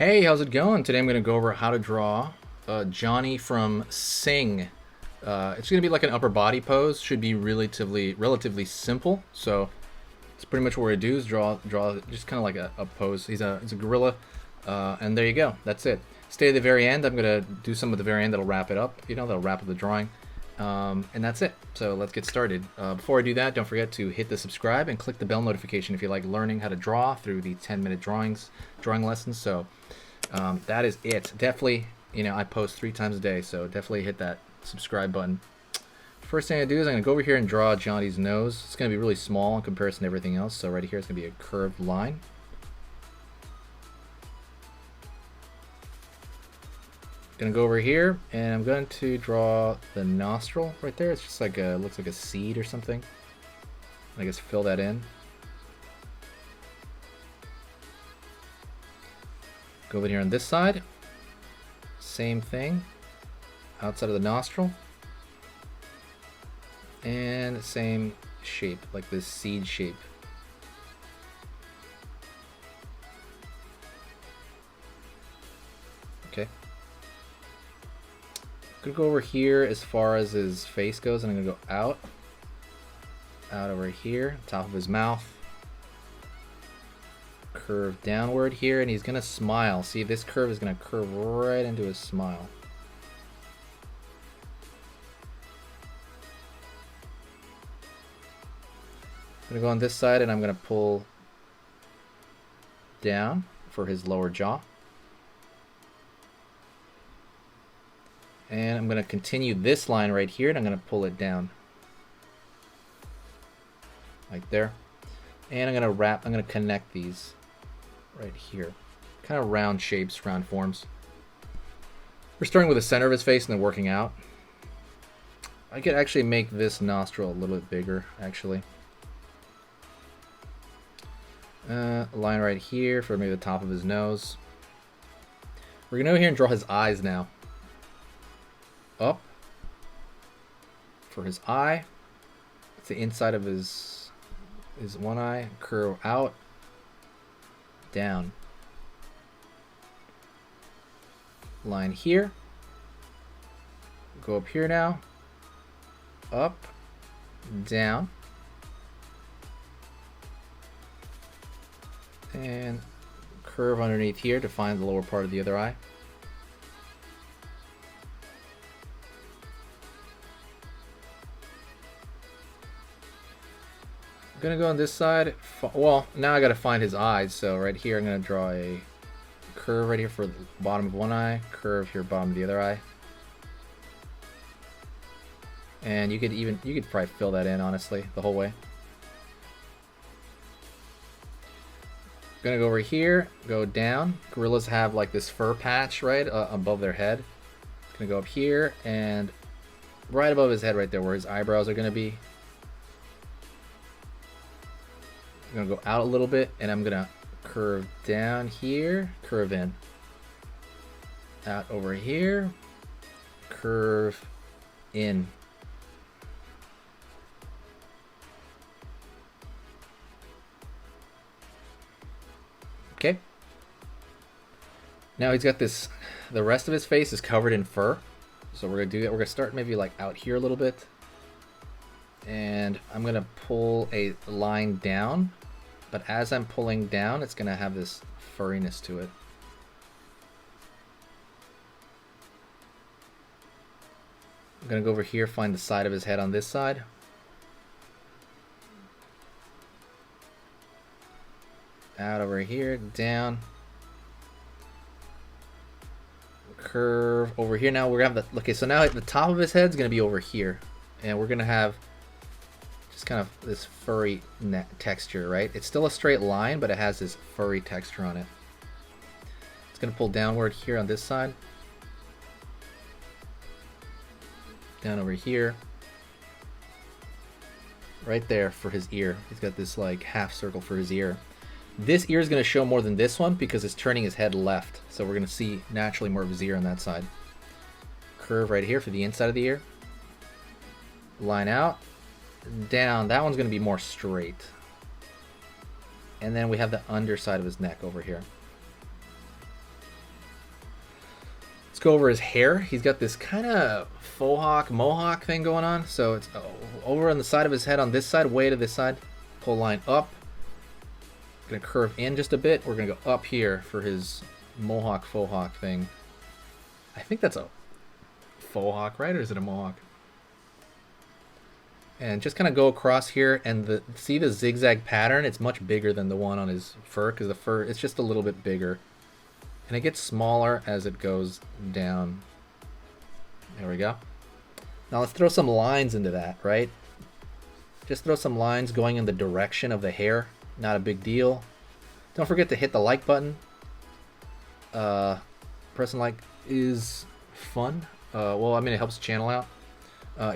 Hey, how's it going? Today I'm going to go over how to draw Johnny from Sing. It's going to be like an upper body pose. Should be relatively simple. So it's pretty much what we do is draw just kind of like a pose. He's a gorilla, and there you go. That's it. Stay at the very end. I'm going to do some at the very end that'll wrap it up. That'll wrap up the drawing. And that's it. So let's get started. Before I do that, don't forget to hit the subscribe and click the bell notification if you like learning how to draw through the 10-minute drawing lessons. So that is it. Definitely, I post 3 times a day, so definitely hit that subscribe button. First thing I do is I'm going to go over here and draw Johnny's nose. It's going to be really small in comparison to everything else. So right here it's going to be a curved line. Gonna go over here and I'm going to draw the nostril right there. It's just like looks like a seed or something. I guess fill that in. Go over here on this side. Same thing. Outside of the nostril. And same shape, like this seed shape. Okay. I'm gonna go over here as far as his face goes, and I'm gonna go out over here, top of his mouth, curve downward here, and he's gonna smile. See, this curve is gonna curve right into his smile. I'm gonna go on this side, and I'm gonna pull down for his lower jaw. And I'm going to continue this line right here, and I'm going to pull it down. Like there. And I'm going to connect these right here. Kind of round shapes, round forms. We're starting with the center of his face and then working out. I could actually make this nostril a little bit bigger, actually. A line right here for maybe the top of his nose. We're going to go here and draw his eyes now. Up for his eye. It's the inside of his one eye. Curve out, down. Line here. Go up here now. Up, down. And curve underneath here to find the lower part of the other eye. Gonna go on this side. Well, now I gotta find his eyes. So right here, I'm gonna draw a curve right here for the bottom of one eye, curve here, bottom of the other eye. And you could probably fill that in, honestly, the whole way. Gonna go over here, go down. Gorillas have like this fur patch right above their head. Gonna go up here and right above his head, right there, where his eyebrows are gonna be. I'm gonna go out a little bit, and I'm gonna curve down here, curve in. Out over here, curve in. Okay. Now he's got this, the rest of his face is covered in fur. So we're gonna do that. We're gonna start maybe like out here a little bit. And I'm gonna pull a line down. But as I'm pulling down, it's going to have this furriness to it. I'm going to go over here, find the side of his head on this side. Out over here, down. Curve over here. Now we're going to have the, okay, so now the top of his head is going to be over here. And we're going to have kind of this furry texture, right? It's still a straight line, but it has this furry texture on it. It's going to pull downward here on this side. Down over here. Right there for his ear. He's got this like half circle for his ear. This ear is going to show more than this one because it's turning his head left. So we're going to see naturally more of his ear on that side. Curve right here for the inside of the ear. Line out. Down. That one's going to be more straight. And then we have the underside of his neck over here. go over his hair. He's got this kind of faux hawk, mohawk thing going on. So it's over on the side of his head on this side, way to this side. Pull line up. Gonna curve in just a bit. We're gonna go up here for his mohawk, faux hawk thing. I think that's a faux hawk, right? Or is it a mohawk? And just kind of go across here, and see the zigzag pattern? It's much bigger than the one on his fur, because the fur, it's just a little bit bigger. And it gets smaller as it goes down. There we go. Now let's throw some lines into that, right? Just throw some lines going in the direction of the hair. Not a big deal. Don't forget to hit the like button. Pressing like is fun. Well, I mean, it helps the channel out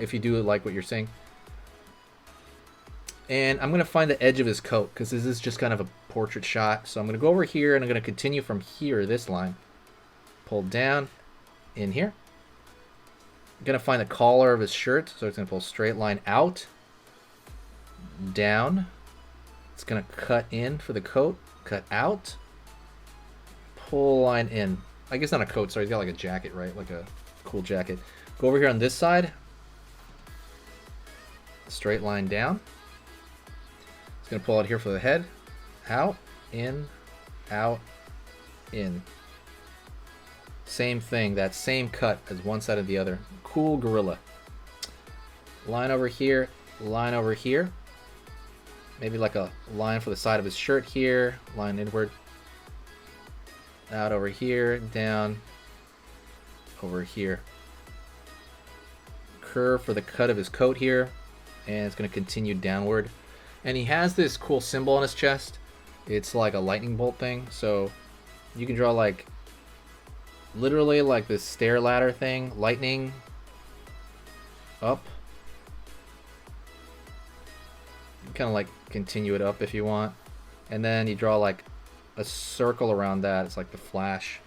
if you do like what you're seeing. And I'm going to find the edge of his coat, because this is just kind of a portrait shot. So I'm going to go over here, and I'm going to continue from here, this line. Pull down in here. I'm going to find the collar of his shirt. So it's going to pull straight line out. Down. It's going to cut in for the coat. Cut out. Pull line in. I guess not a coat, sorry. He's got like a jacket, right? Like a cool jacket. Go over here on this side. Straight line down. It's going to pull out here for the head. Out, in, Same thing, that same cut as one side of the other. Cool gorilla. Line over here, line over here. Maybe like a line for the side of his shirt here. Line inward. Out over here, down, over here. Curve for the cut of his coat here. And it's going to continue downward. And he has this cool symbol on his chest. It's like a lightning bolt thing. So you can draw like literally like this stair ladder thing. Lightning up. You kind of like continue it up if you want. And then you draw like a circle around that. It's like the flash.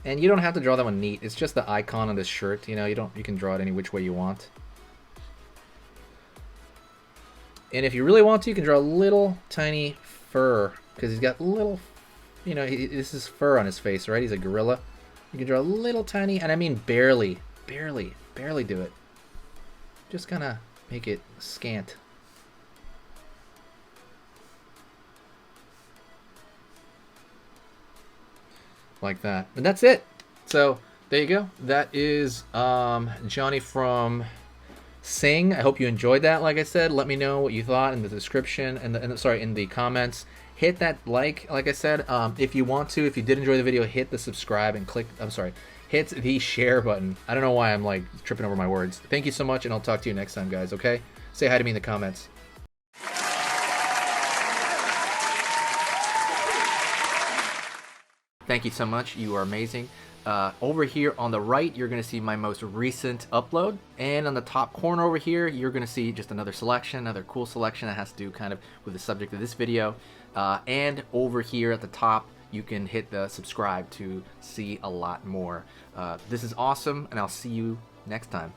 And you don't have to draw that one neat. It's just the icon on this shirt. You know, you can draw it any which way you want. And if you really want to, you can draw a little tiny fur, because he's got little, you know, this is fur on his face, right? He's a gorilla. You can draw a little tiny, and I mean barely do it. Just kind of make it scant. Like that. And that's it. So there you go. That is Johnny from Sing. I hope you enjoyed that. Like I said, let me know what you thought in the description and in the comments. Hit that like I said. If you want to, if you did enjoy the video, hit the subscribe and hit the share button. I don't know why I'm like tripping over my words. Thank you so much, and I'll talk to you next time, guys. Okay? Say hi to me in the comments. Thank you so much. You are amazing. Over here on the right, you're going to see my most recent upload. And on the top corner over here, you're going to see just another selection, another cool selection that has to do kind of with the subject of this video. And over here at the top, you can hit the subscribe to see a lot more. This is awesome, and I'll see you next time.